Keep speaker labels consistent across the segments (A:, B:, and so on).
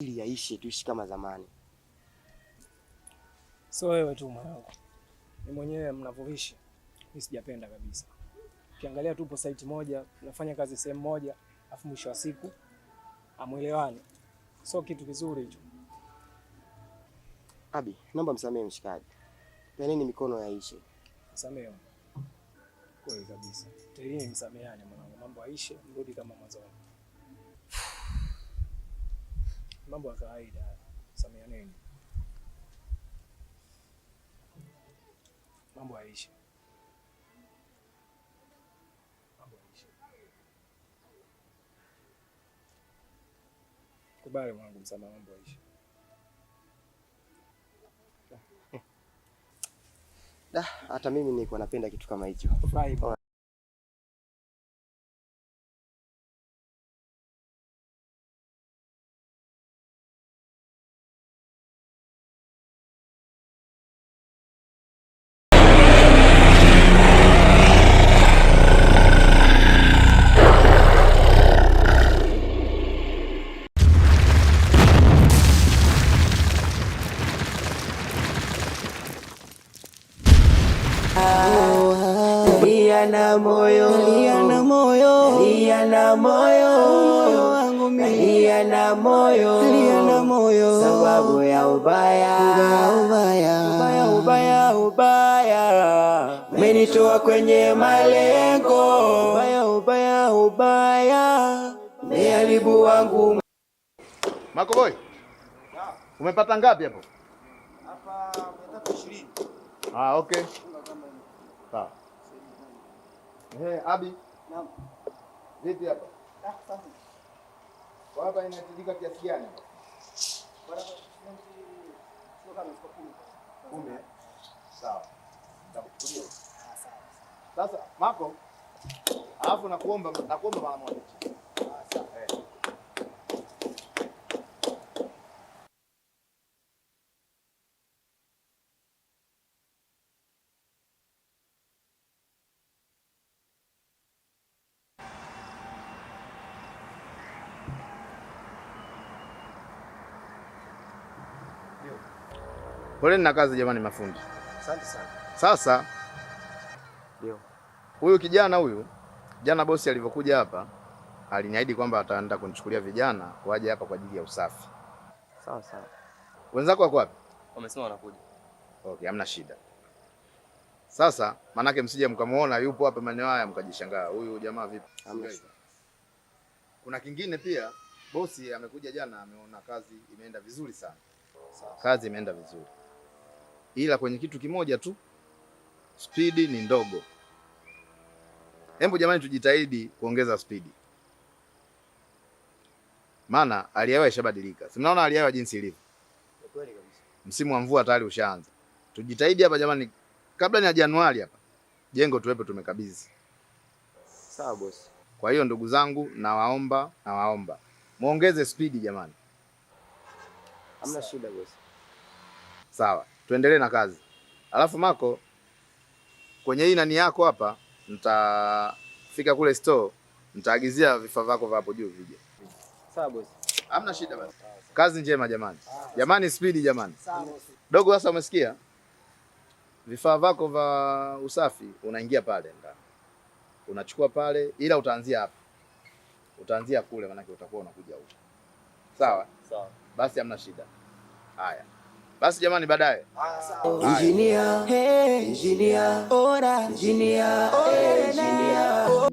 A: ili yaishe, tuishi kama zamani.
B: So wewe tu mwanangu. Ni mwenyewe mnavyoishi. Mimi sijapenda kabisa. Ukiangalia tupo site moja, tunafanya kazi sehemu moja, afu mwisho wa siku amuelewani. So kitu kizuri hicho.
A: Abi, naomba msamehe mshikaji. Peneni mikono yaishe.
B: Msamehe. Kweli kabisa. Tayari msameheane mwanangu. Mambo yaishe, mrudi kama mwanzo. Mambo ya kawaida. Sameheaneni. Mambo yaishe. Mambo yaishe. Kubali mwanangu, msamaha, mambo yaishe.
A: Hata mimi nilikuwa napenda kitu kama hicho.
C: Liana moyo, liana moyo, liana moyo, moyo wangu mimi, liana moyo, liana moyo, sababu ya ubaya, ubaya, ubaya, ubaya, umenitoa kwenye malengo, ubaya, ubaya, ubaya, umeharibu wangu.
D: Marco boy, umepata ngapi hapo?
A: Hapa 320.
D: Okay. Sawa. Abi.
A: Naam.
D: Vipi hapa?
A: Sawa.
D: Kwa hapa inahitajika kiasi gani hapa?
A: Bora sio kama 10.
D: Sawa. Nitakuchukulia. Sawa. Sasa Marco, alafu nakuomba mara moja. Sawa. Poleni na kazi jamani mafundi.
A: Asante sana.
D: Sasa
A: ndio.
D: Huyu kijana jana bosi alivyokuja hapa aliniahidi kwamba ataenda kunichukulia vijana waje hapa kwa ajili ya usafi.
A: Sawa sawa.
D: Wenzako wako wapi?
A: Wamesema wanakuja.
D: Okay, hamna shida. Sasa manake msije mkamuona yupo hapa maeneo haya mkajishangaa. Huyu jamaa vipi?
A: Hamna shida.
D: Kuna kingine pia bosi amekuja jana ameona kazi imeenda vizuri sana. Sawa. Kazi imeenda vizuri. Ila kwenye kitu kimoja tu, spidi ni ndogo. Hebu jamani tujitahidi kuongeza spidi. Maana hali ya hewa ishabadilika. Si mnaona hali ya hewa jinsi ilivyo?
A: Kweli kabisa.
D: Msimu wa mvua tayari ushaanza. Tujitahidi hapa jamani, kabla ni ya Januari hapa. Jengo tuwepe tumekabidhi.
A: Sawa bosi.
D: Kwa hiyo ndugu zangu nawaomba muongeze spidi jamani.
A: Hamna shida bosi.
D: Sawa, tuendelee na kazi. Alafu Marco, kwenye hii nani yako hapa, nitafika kule store, nitaagizia vifaa vyako vya hapo juu vije.
A: Sawa bosi.
D: Hamna shida basi. Kazi njema jamani. Jamani spidi jamani. Sawa bosi. Dogo sasa umesikia? Vifaa vyako vya usafi unaingia pale ndani. Unachukua pale ila utaanzia hapa. Utaanzia kule maana utakuwa unakuja huko. Sawa?
A: Sawa.
D: Basi hamna shida. Haya. Basi jamani baadaye.
C: Engineer, hey, engineer, ora, engineer, hey, engineer.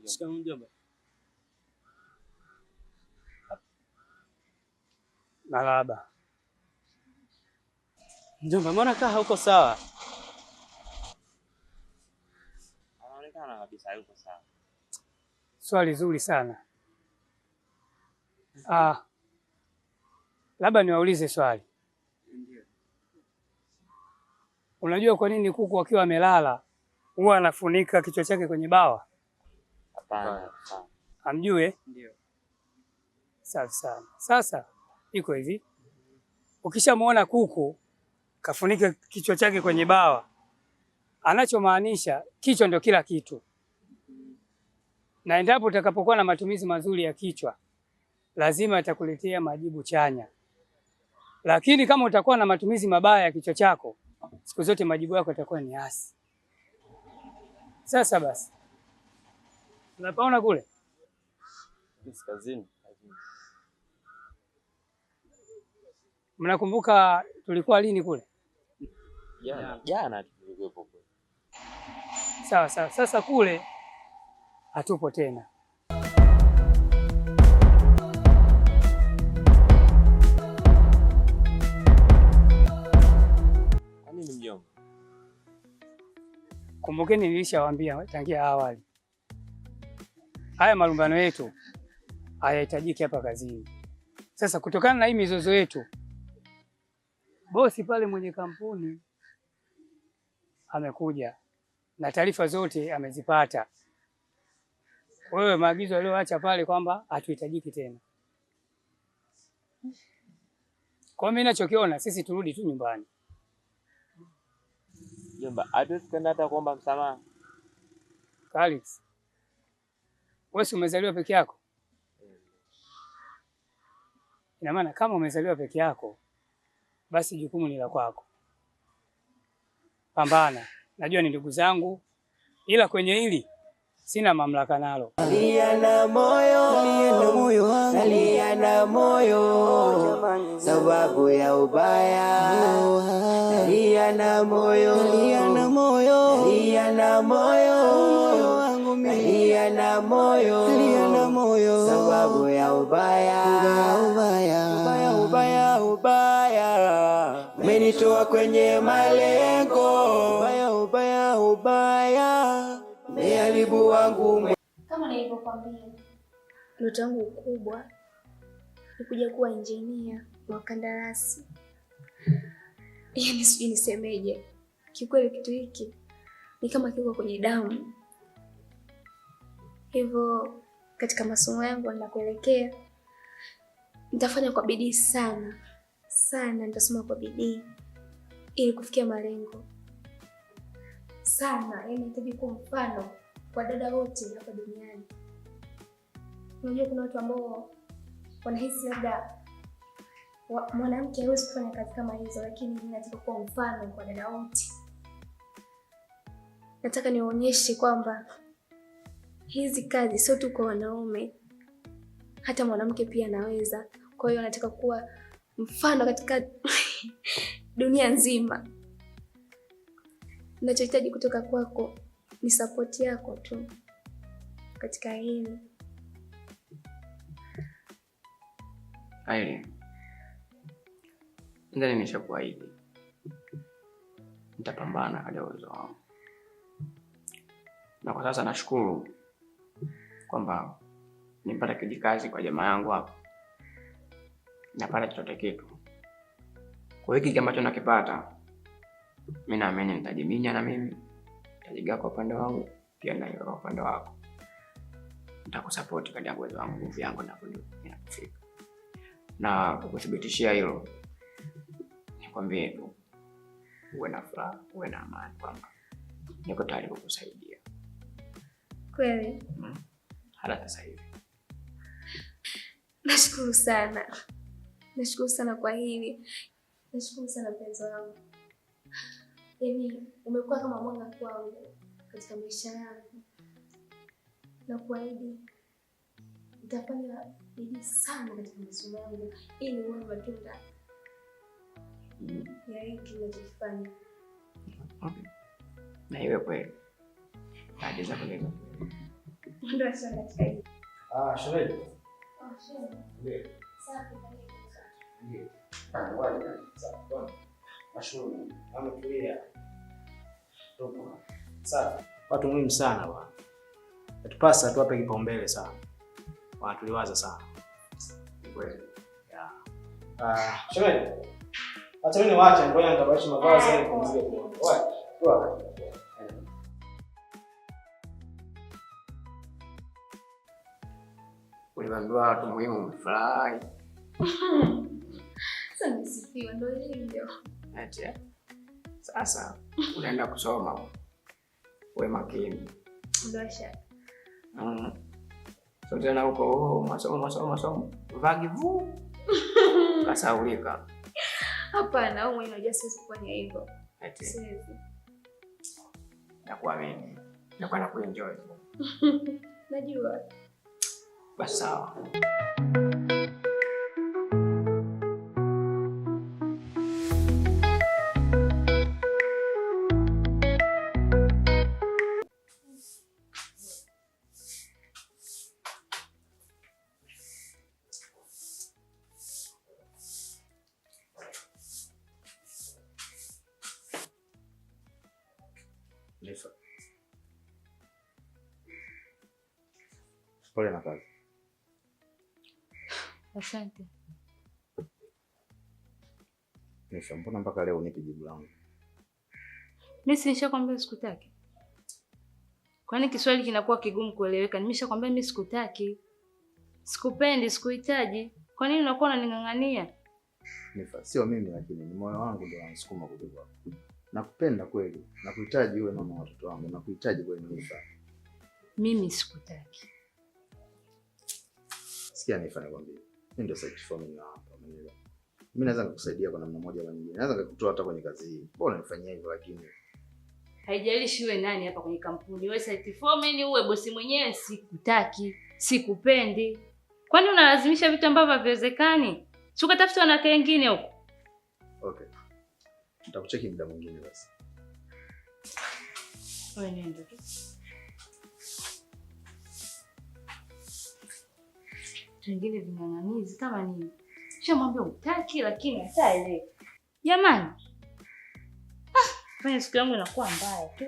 B: Shikamoo mjomba. Marahaba. Mjomba, mbona kaa hauko sawa?
E: Anaonekana kabisa yuko sawa.
B: Swali zuri sana. Labda niwaulize swali.
E: Ndio.
F: Unajua kwa nini kuku akiwa amelala huwa anafunika kichwa chake kwenye bawa?
E: Hapana.
F: Hamjui?
B: Ndio.
F: Safi sana. Sasa iko hivi, ukishamuona kuku kafunika kichwa chake kwenye bawa, anachomaanisha kichwa ndio kila kitu, na endapo utakapokuwa na matumizi mazuri ya kichwa, lazima itakuletea majibu chanya. Lakini kama utakuwa na matumizi mabaya ya kichwa chako, siku zote majibu yako yatakuwa ni hasi. Sasa basi, unapaona kule
E: Kazini.
F: mnakumbuka tulikuwa lini kule?
E: Jana tulikuwepo kule.
F: Sawa sawa. Sasa kule hatupo tena.
E: Kwa nini mjomba?
F: Kumbukeni nilishawaambia tangia awali, haya malumbano yetu hayahitajiki hapa kazini. Sasa kutokana na hii mizozo yetu, bosi pale mwenye kampuni amekuja na taarifa zote amezipata. Wewe maagizo aliyoacha pale kwamba hatuhitajiki tena. Kwa mimi ninachokiona sisi turudi tu nyumbani.
E: Mjomba, hatuwezi kwenda hata kuomba msamaha.
F: Alex, wewe si umezaliwa peke yako? Ina maana kama umezaliwa peke yako, basi jukumu ni la kwako. Pambana. Najua ni ndugu zangu, ila kwenye hili sina mamlaka nalo.
C: Nalia na moyo, nalia na moyo, sababu ya ubaya. Nalia na moyo, nalia na moyo, nalia na moyo wangu mimi, nalia na moyo, nalia na moyo, sababu ya ubaya. Ubaya, umenitoa kwenye malengo. Ubaya, umeharibu wangu.
G: Kama nilivyokuambia, ndoto yangu kubwa ni kuja kuwa injinia wa kandarasi. Yaani sijui nisemeje. Kikweli kitu hiki ni kama kiko kwenye damu. Hivyo katika masomo yangu ninakuelekea, nitafanya kwa bidii sana. Nitasoma kwa bidii ili kufikia malengo. Yaani nahitaji kuwa mfano kwa dada wote hapa duniani. Unajua kuna watu ambao wanahisi labda mwanamke hawezi kufanya kazi kama hizo, lakini mimi nataka kuwa mfano kwa dada wote. Nataka niwaonyeshe kwamba hizi kazi sio tu kwa wanaume, hata mwanamke pia anaweza. Kwa hiyo nataka kuwa mfano katika dunia nzima. Ninachohitaji kutoka kwako ni support yako tu katika hili.
H: Irene, ndani nimeshakuahidi nitapambana kadri ya uwezo wangu, na kwa sasa nashukuru kwamba nipata kijikazi kwa jamaa yangu hapa, napata chochote kitu. Kwa hiki ambacho nakipata, mimi naamini nitajiminya, na mimi nitajigawa kwa upande wangu, pia na kwa upande wako. Nitakusupport kadri ya uwezo wangu, nguvu yangu inapofika. Na kukuthibitishia hilo, nikwambie tu uwe na furaha, uwe na amani kwamba niko tayari kukusaidia.
G: Kweli?
H: Hata sasa hivi.
G: Nashukuru sana. Nashukuru sana kwa hili. Nashukuru sana mpenzi wangu. Yaani umekuwa kama mwanga kwangu katika maisha yangu. Na kuahidi nitafanya bidii sana katika masomo yangu ili uone matunda ya hiki ninachofanya.
H: Okay. Na iwe kweli. Hadi za kuleza.
G: Ndio sana katika hili.
A: Shemeji.
G: Shemeji.
A: Ndio.
G: Safi kabisa.
A: Ndio. Sawa. Nashukuru. Ametulia. Toka. Safi. Watu muhimu sana bwana. Tupasa tuwape kipaumbele sana. Wanatuliwaza sana.
H: Ni kweli.
A: Shemeji.
B: Acha mimi niwaache ngoja nitabadilisha mavazi ili kupumzika kidogo. Wapi?
H: Uliambiwa watu muhimu umefurahi.
G: Sasa nisifiwe ndio hivyo.
H: Eti. Sasa unaenda kusoma. Uwe makini.
G: Ndio shaka.
H: So tena huko masomo. Vagi vu. Kasaulika.
G: Hapana, wewe mwenyewe unajua siwezi kufanya hivyo.
H: Eti.
G: Siwezi.
H: Nakuamini. Nakuwa nakuenjoy.
G: Najua.
H: Basi sawa.
D: Nifa. Pole na kazi.
I: Asante.
D: Nifa, mbona mpaka leo unipi jibu langu?
I: Mimi si nishakwambia sikutaki. Kwani Kiswahili kinakuwa kigumu kueleweka? Nimeshakwambia mimi sikutaki. Sikupendi, sikuhitaji. Kwa nini unakuwa unaning'ang'ania?
D: Nifa, sio mimi lakini ni moyo wangu ndio unanisukuma kuja kwako. Nakupenda kweli, nakuhitaji uwe mama watoto wangu, nakuhitaji kweli Nifa.
I: Mimi sikutaki.
D: Sikia Nifa, nikwambie. Mimi ndio site for mimi hapa, umeelewa? Mimi naweza kukusaidia kwa namna moja au nyingine. Naweza kukutoa hata kwenye kazi hii. Mbona unifanyia hivyo lakini?
I: Haijalishi uwe nani hapa kwenye kampuni. Wewe site foreman uwe bosi mwenyewe, sikutaki, sikupendi. Kwani unalazimisha vitu ambavyo haviwezekani? Si ukatafuta wanawake wengine huko.
D: Okay. Nitakucheki muda mwingine basi.
I: Wewe nenda tu. Wengine ving'ang'anizi kama nini? Shamwambia utaki lakini hataelewi. Jamani. Fanya siku yangu inakuwa mbaya tu.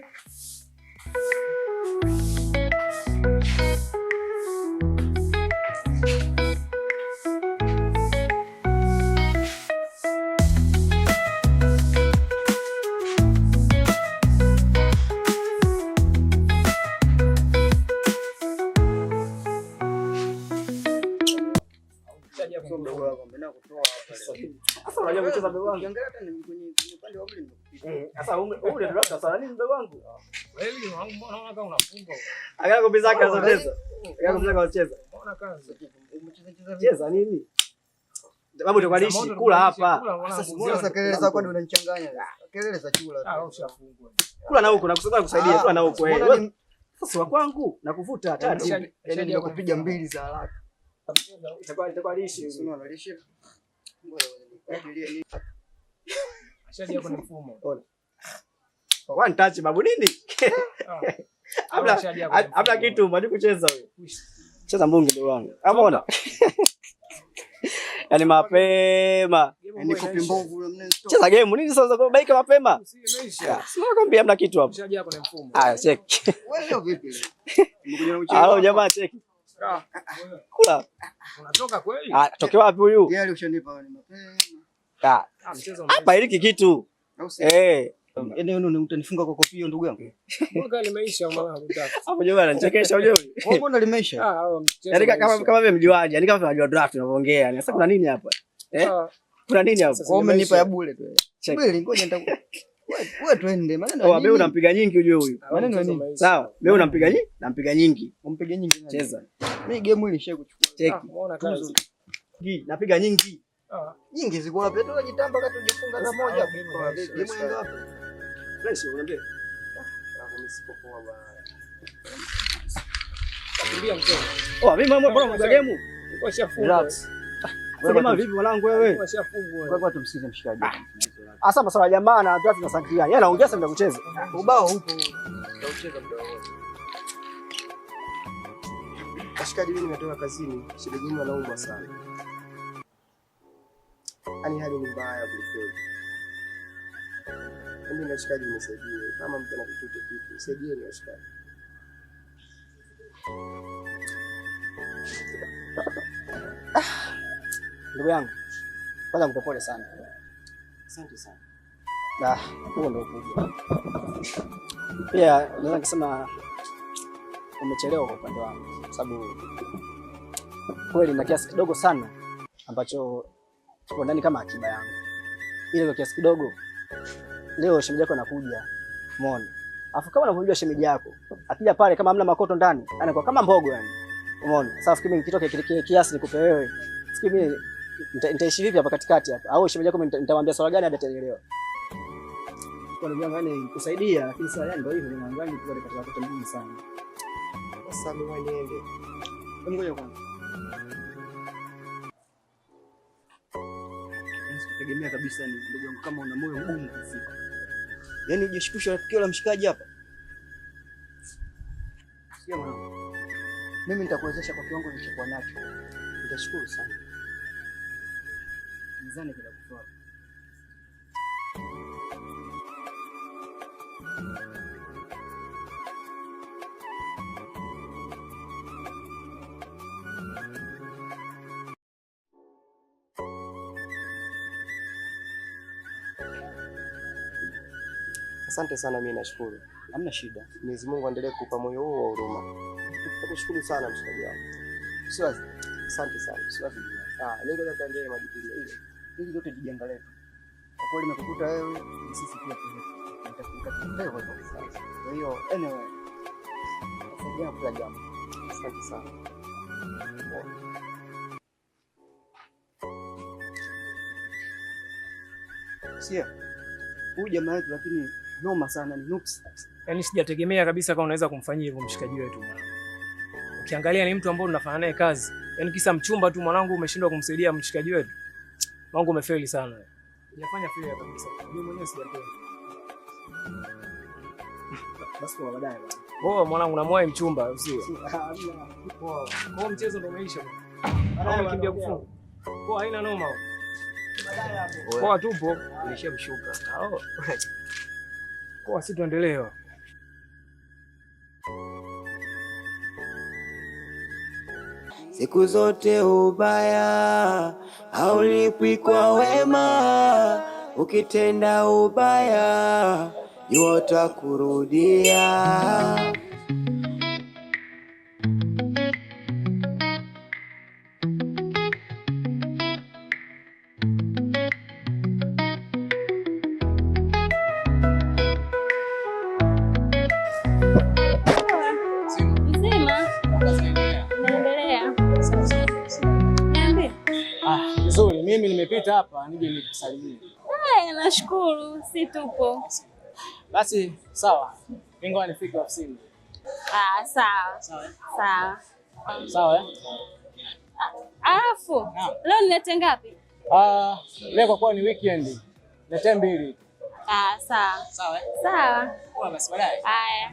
B: Sasa unajua kucheza mdogo wangu. Angalia hata ni kwenye upande wa ule. Sasa ule ndio sasa nini mdogo wangu? Wewe wangu mbona unaona kama unafungwa? Angalia kombe zake anacheza. Angalia kombe zake anacheza. Unaona kazi. Umecheza nini? Babu tukwalishi kula hapa.
A: Sasa kelele zako ndio unanichanganya. Kelele za chura.
B: Ushafungwa. Kula na huko nakusaidia kula na huko wewe. Sasa wa kwangu nakuvuta tatu.
A: Yaani ndio kupiga mbili za haraka.
B: Itakuwa lishi.
A: Unaona lishi.
B: Ashadi yako ni mfumo. Ona. One touch babu nini? Habla kitu mbali kucheza wewe. Cheza mbunge ndio wangu. Hapo ona. Yaani mapema.
A: Yaani kopi mbovu
B: cheza game nini sasa kwa baika mapema? Sio nakwambia hamna kitu hapo. Ashadi yako ni mfumo. Ah, check.
A: Wewe vipi?
B: Mkuja na mchezo. Hao jamaa check. Kula. Unatoka kweli? Ah, toke wapi huyu?
A: Yeye alishanipa mapema.
B: Mchezo hapa hiki kitu.
A: Yaani wewe utanifunga kwa kopio ndugu yangu.
B: Mwaka limeisha mama unataka. Hapo jamaa anachekesha unajua.
A: Wewe mbona limeisha?
B: Yaani kama wewe mjuaji, yaani kama tunajua draft tunavyoongea. Yaani sasa kuna nini hapa? Kuna nini hapa?
A: Kwa umenipa ya bure tu. Kweli ngoja nitakuwa. Wewe twende maneno.
B: Wewe unampiga nyingi ujue huyu.
A: Maneno nini?
B: Sawa, wewe unampiga nyingi? Nampiga nyingi.
A: Umpige nyingi.
B: Cheza.
A: Mimi game hili nishe kuchukua.
B: Cheki. Unaona kazi. Napiga nyingi.
A: Nyingi ziko wapi? Tu unajitamba kati ujifunga na moja. Game ndio wapi?
B: Fresh unaambia. Mimi sipopoa bwana. Takimbia mchezo. Mimi mama bora mwa game. Niko shafunga. Relax. Sema vipi mwanangu wewe? Niko shafunga.
A: Kwa tumsikize mshikaji.
B: Asa maswala jamaa na draft na sankia. Yeye anaongea sasa ndio kucheza.
A: Ubao upo. Utacheza muda wote. Mshikaji, mimi nimetoka kazini, shilingi nyingi naumwa sana. Ani hali ni mbaya kweli. Mimi na mshikaji nisaidie. Kama mtu ana kitu kitu, nisaidie ni mshikaji.
B: Ndugu yangu. Kwanza mko pole sana. Asante sana.
J: Huo ndio kubwa. Pia naweza kusema umechelewa kwa upande wangu, kwa sababu kweli na kiasi kidogo sana ambacho kipo ndani kama akiba yangu. Ile kwa kiasi kidogo leo shemeji yako anakuja. Umeona? Alafu kama unavyojua shemeji yako, akija pale kama hamna makoto ndani, anakuwa kama mbogo yani. Umeona? Sasa fikiri mimi nikitoka kile kiasi nikupe wewe. Fikiri mimi nitaishi vipi hapa katikati hapa? Au shemeji yako nitamwambia swala gani hadi ataelewa? Kwa nini yani kusaidia, lakini sasa yani ndio hivyo nimeangalia kwa katika wakati mgumu sana.
A: Sasa mimi niende.
J: Ngoja kwanza. Sikutegemea kabisa ni ndugu yangu kama una moyo mgumu kiasi.
A: Yaani ujishikisha tukio la mshikaji hapa.
J: Sikia mwanangu. Mimi nitakuwezesha kwa kiwango nilichokuwa nacho. Nitashukuru sana. Nizane bila kufua.
A: Asante sana, mimi nashukuru.
J: Hamna shida.
A: Mwenyezi Mungu aendelee kukupa moyo huo wa huruma. Nakushukuru sana mshikaji wangu.
J: Siwazi.
A: Asante sana.
J: Siwazi.
A: Lengo la kaendelee majukumu ile.
J: Hili yote jijanga letu. Kwa kweli nimekukuta wewe, ni sisi pia tunataka kwa sasa. Kwa hiyo anyway. Asante kwa jambo.
A: Asante sana.
J: Sia. Huyu jamaa wetu lakini noma sana, ni nuksi.
B: Yaani sijategemea kabisa kama unaweza kumfanyia hivyo mshikaji wetu mwanangu. Ukiangalia ni mtu ambaye tunafanya naye kazi. Yaani kisa mchumba tu mwanangu umeshindwa kumsaidia mshikaji wetu. Wangu umefeli sana. Hujafanya fair kabisa. Mimi mwenyewe sijapenda.
J: Basi kwa baadaye bwana.
B: Wewe mwanangu unamwahi mchumba usio. Poa. Kwa mchezo ndio umeisha bwana. Baadaye kimbia kufunga. Poa, haina noma. Baadaye hapo. Poa tupo.
A: Nilishamshuka.
B: Poa, si tuendelee.
C: Siku zote ubaya haulipwi kwa wema, ukitenda ubaya jua utakurudia.
B: Vizuri, mimi nimepita hapa nije nikusalimie.
I: Nashukuru, si tupo.
B: Basi sawa. Ngoja nifike ofisini.
I: Sawa. Sawa.
B: Sawa
I: Alafu, leo nilete ngapi?
B: Leo kwa kuwa ni weekend. Lete 2.
I: Sawa. Sawa.
B: Poa, basi baadaye.
I: Haya.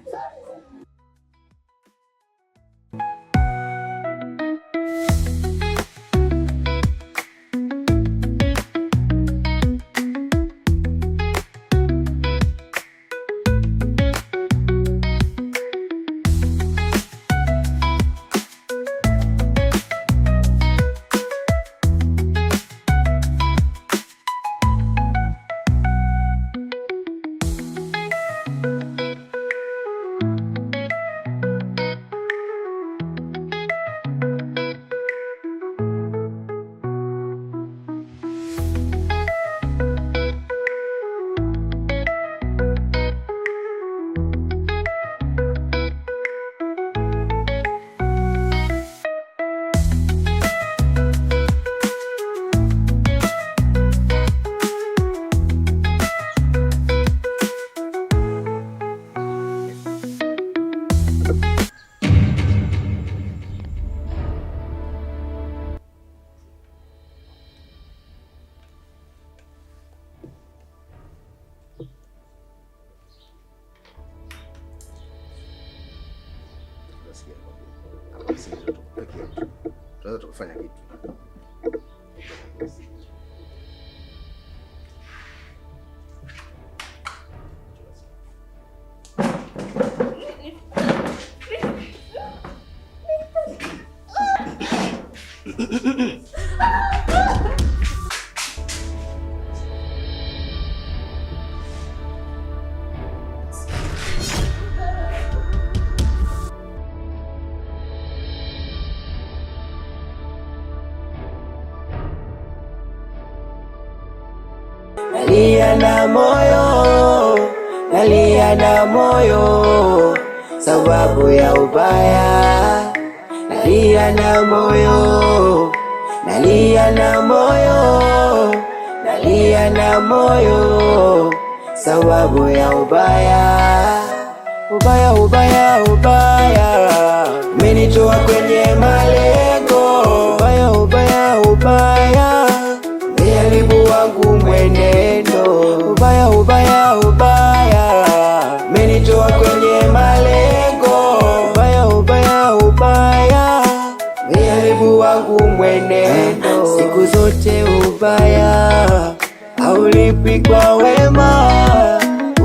D: Tunaweza tukafanya kitu.
C: nalia na moyo, nalia na moyo, sababu ya ubaya. Nalia na moyo, nalia na moyo, nalia na moyo, sababu ya ubaya. Ubaya, ubaya, ubaya, umenitoa kwenye malengo. Ubaya, ubaya, ubaya, umeharibu wangu mwenendo. Ubaya, ubaya, ubaya, umenitoa kwenye malengo. Ubaya, ubaya, ubaya, umeharibu wangu mwenendo. Siku zote ubaya haulipi kwa wema.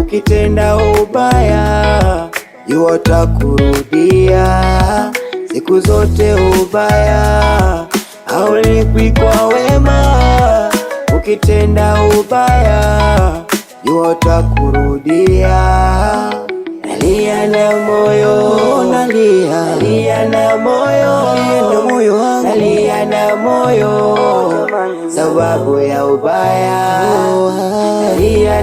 C: Ukitenda ubaya watakurudia. Siku zote ubaya haulipi kwa wema. Ukitenda ubaya watakurudia. Nalia na moyo, nalia, nalia na moyo, nalia na moyo, sababu ya ubaya. Nalia na